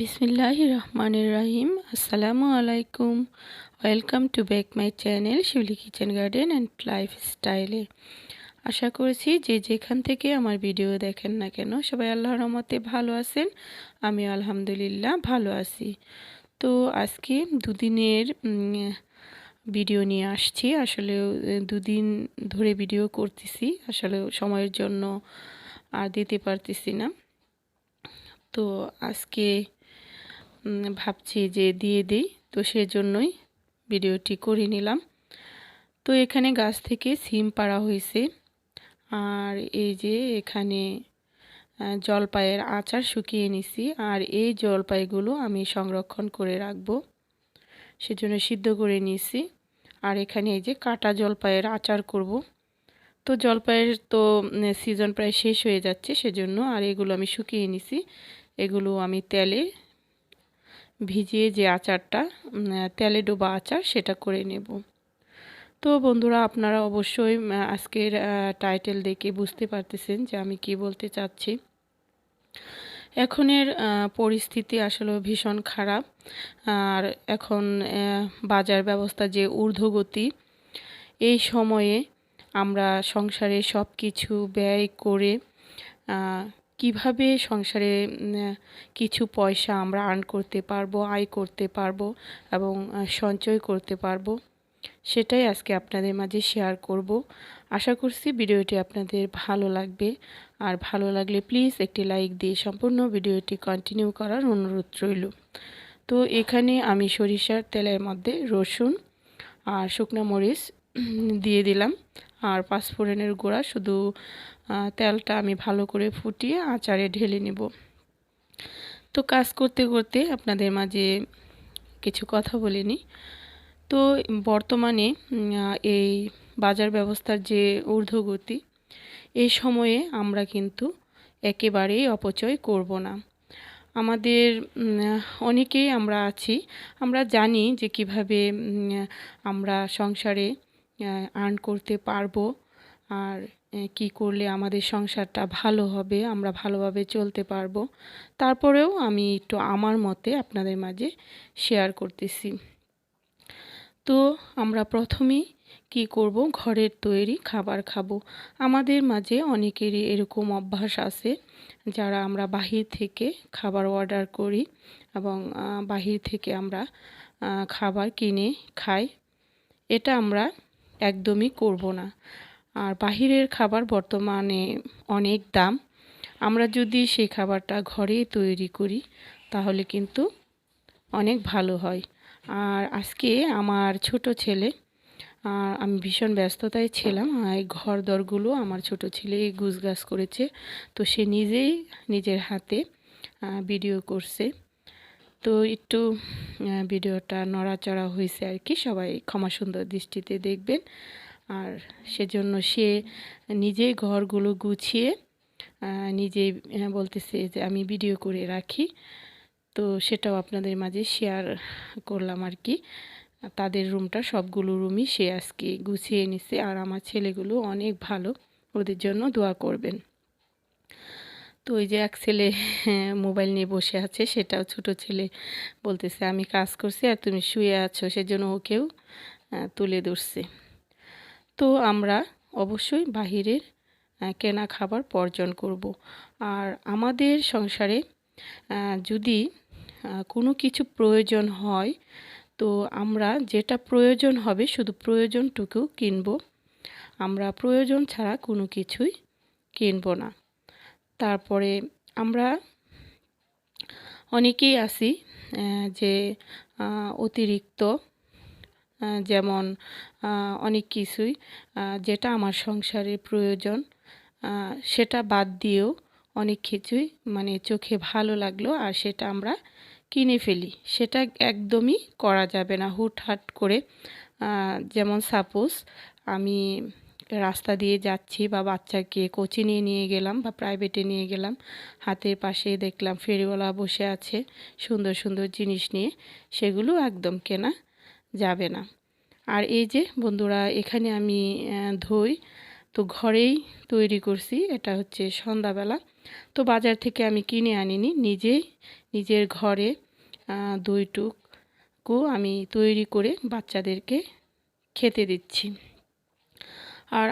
বিসমিল্লাহির রহমানির রহিম। আসসালামু আলাইকুম। Welcome to back my channel Shiuli kitchen garden and লাইফস্টাইলে। আশা করছি যে যেখান থেকে আমার ভিডিও দেখেন না কেন সবাই আল্লাহর রহমতে ভালো আছেন। আমি আলহামদুলিল্লাহ ভালো আছি। তো আজকে দুদিনের ভিডিও নিয়ে আসছি। আসলে দুদিন ধরে ভিডিও করতেছি, আসলে সময়ের জন্য আর দিতে পারতেছি না। তো আজকে ভাবছি যে দিয়ে দিই, তো সেজন্যই ভিডিওটি করে নিলাম। তো এখানে গাছ থেকে সিম পাড়া হয়েছে, আর এই যে এখানে জলপাইয়ের আচার শুকিয়ে নিছি, আর এই জলপাইগুলো আমি সংরক্ষণ করে রাখবো, সেজন্য সিদ্ধ করে নিয়েছি। আর এখানে এই যে কাটা জলপাইয়ের আচার করব। তো জলপাইয়ের তো সিজন প্রায় শেষ হয়ে যাচ্ছে, সেজন্য আর এগুলো আমি শুকিয়ে নিছি। এগুলো আমি তেলে ভিজিয়ে যে আচারটা, তেলে ডোবা আচার, সেটা করে নেব। তো বন্ধুরা, আপনারা অবশ্যই আজকের টাইটেল দেখে বুঝতে পারতেছেন যে আমি কি বলতে চাচ্ছি। এখনের পরিস্থিতি আসলে ভীষণ খারাপ। আর এখন বাজার ব্যবস্থা যে ঊর্ধ্বগতি, এই সময়ে আমরা সংসারে সব কিছু ব্যয় করে কিভাবে সংসারে কিছু পয়সা আমরা আর্ন করতে পারবো, আয় করতে পারবো এবং সঞ্চয় করতে পারবো, সেটাই আজকে আপনাদের মাঝে শেয়ার করব। আশা করছি ভিডিওটি আপনাদের ভালো লাগবে, আর ভালো লাগলে প্লিজ একটি লাইক দিয়ে সম্পূর্ণ ভিডিওটি কন্টিনিউ করার অনুরোধ রইল। তো এখানে আমি সরিষার তেলের মধ্যে রসুন আর শুকনো মরিচ দিয়ে দিলাম, আর পাঁচফোড়নের গুঁড়া। শুধু তেলটা আমি ভালো করে ফুটিয়ে আচারে ঢেলে নেব। তো কাজ করতে করতে আপনাদের মাঝে কিছু কথা বলে নিই। তো বর্তমানে এই বাজার ব্যবস্থার যে ঊর্ধ্বগতি, এই সময়ে আমরা কিন্তু একেবারেই অপচয় করব না। আমাদের অনেকেই আমরা আছি, আমরা জানি যে কিভাবে আমরা সংসারে আর্ন করতে পারবো, আর কি করলে আমাদের সংসারটা ভালো হবে, আমরা ভালোভাবে চলতে পারবো। তারপরেও আমি একটু আমার মতে আপনাদের মাঝে শেয়ার করতেছি। তো আমরা প্রথমেই কি করব, ঘরের তৈরি খাবার খাবো। আমাদের মাঝে অনেকেরই এরকম অভ্যাস আছে, যারা আমরা বাহির থেকে খাবার অর্ডার করি এবং বাহির থেকে আমরা খাবার কিনে খাই। এটা আমরা একদমই করব না। আর বাহিরের খাবার বর্তমানে অনেক দাম। আমরা যদি সেই খাবারটা ঘরে তৈরি করি তাহলে কিন্তু অনেক ভালো হয়। আর আজকে আমার ছোট ছেলে, আমি ভীষণ ব্যস্ততায় ছিলাম, এই ঘর দরগুলো আমার ছোট ছেলে গুছগাছ করেছে। তো সে নিজেই নিজের হাতে ভিডিও করছে। তো একটু ভিডিওটা নড়াচড়া হয়েছে আর কি, সবাই ক্ষমা সুন্দর দৃষ্টিতে দেখবেন। আর সেজন্য সে নিজেই ঘরগুলো গুছিয়ে নিজেই বলতেছে যে আমি ভিডিও করে রাখি। তো সেটাও আপনাদের মাঝে শেয়ার করলাম আর কি। তাদের রুমটা, সবগুলো রুমই সে আজকে গুছিয়ে নিছে। আর আমার ছেলেগুলো অনেক ভালো, ওদের জন্য দোয়া করবেন। তো ওই যে এক ছেলে মোবাইল নিয়ে বসে আছে, সেটাও ছোট ছেলে বলতেছে আমি কাজ করছি আর তুমি শুয়ে আছো, সেজন্য ওকেও তুলে ধরছে। তো আমরা অবশ্যই বাহিরের কেনা খাবার বর্জন করব। আর আমাদের সংসারে যদি কোনো কিছু প্রয়োজন হয়, তো আমরা যেটা প্রয়োজন হবে শুধু প্রয়োজনটুকু কিনব, আমরা প্রয়োজন ছাড়া কোনো কিছুই কিনব না। তারপরে আমরা অনেকেই আছি যে অতিরিক্ত, যেমন অনেক কিছুই যেটা আমার সংসারে প্রয়োজন সেটা বাদ দিয়েও অনেক কিছুই মানে চোখে ভালো লাগলো আর সেটা আমরা কিনে ফেলি। সেটা একদমই করা যাবে না হুটহাট করে। যেমন সাপোজ আমি রাস্তা দিয়ে যাচ্ছি বা বাচ্চাকে কোচিংয়ে নিয়ে গেলাম বা প্রাইভেটে নিয়ে গেলাম, হাতের পাশে দেখলাম ফেরিওয়ালা বসে আছে সুন্দর সুন্দর জিনিস নিয়ে, সেগুলো একদম কেনা যাবে না। আর এই যে বন্ধুরা, এখানে আমি দই তো ঘরেই তৈরি করছি। এটা হচ্ছে সন্ধ্যাবেলা। তো বাজার থেকে আমি কিনে আনিনি, নিজের ঘরে দইটুকু আমি তৈরি করে বাচ্চাদেরকে খেতে দিচ্ছি। আর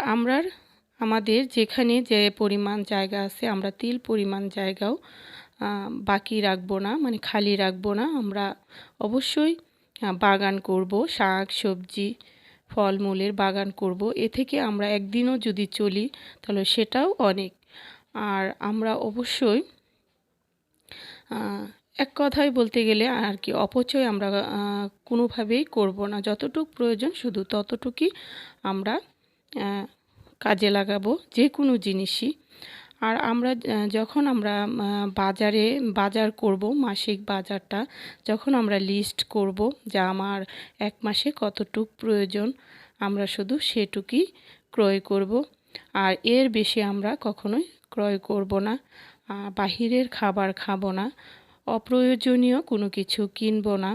আমাদের যেখানে যে পরিমাণ জায়গা আছে, আমরা তিল পরিমাণ জায়গাও বাকি রাখবো না, মানে খালি রাখবো না। আমরা অবশ্যই বাগান করব, শাক সবজি ফলমূলের বাগান করব। এ থেকে আমরা একদিনও যদি চলি তাহলে সেটাও অনেক। আর আমরা অবশ্যই এক কথায় বলতে গেলে আর কি, অপচয় আমরা কোনোভাবেই করব না। যতটুকু প্রয়োজন শুধু ততটুকুই আমরা কাজে লাগাবো, যে কোনো জিনিসই। আর আমরা যখন আমরা বাজার করব, মাসিক বাজারটা যখন আমরা লিস্ট করব যে আমার এক মাসে কতটুক প্রয়োজন, আমরা শুধু সেটুকুই ক্রয় করব। আর এর বেশি আমরা কখনোই ক্রয় করব না। বাহিরের খাবার খাবো না, অপ্রয়োজনীয় কোনো কিছু কিনব না।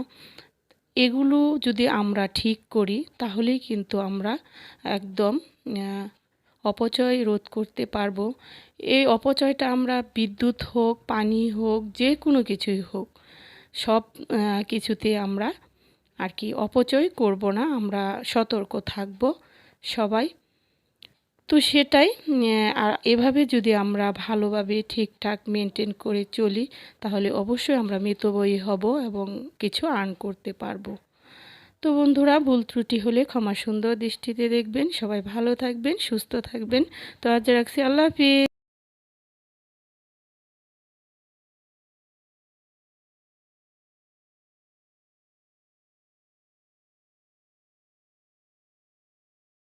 এগুলো যদি আমরা ঠিক করি তাহলেই কিন্তু আমরা একদম অপচয় রোধ করতে পারবো। এই অপচয়টা আমরা বিদ্যুৎ হোক, পানি হোক, যে কোনো কিছুই হোক, সব কিছুতে আমরা আর কি অপচয় করব না, আমরা সতর্ক থাকব সবাই। তো সেটাই। আর এভাবে যদি আমরা ভালোভাবে ঠিকঠাক মেনটেন করে চলি তাহলে অবশ্যই আমরা মিতব্যয়ী হব এবং কিছু আর্ন করতে পারবো। তো বন্ধুরা, ভুল ত্রুটি হলে ক্ষমা সুন্দর দৃষ্টিতে দেখবেন। সবাই ভালো থাকবেন, সুস্থ থাকবেন। তো আজ রাখছি, আল্লাহ হাফিজ।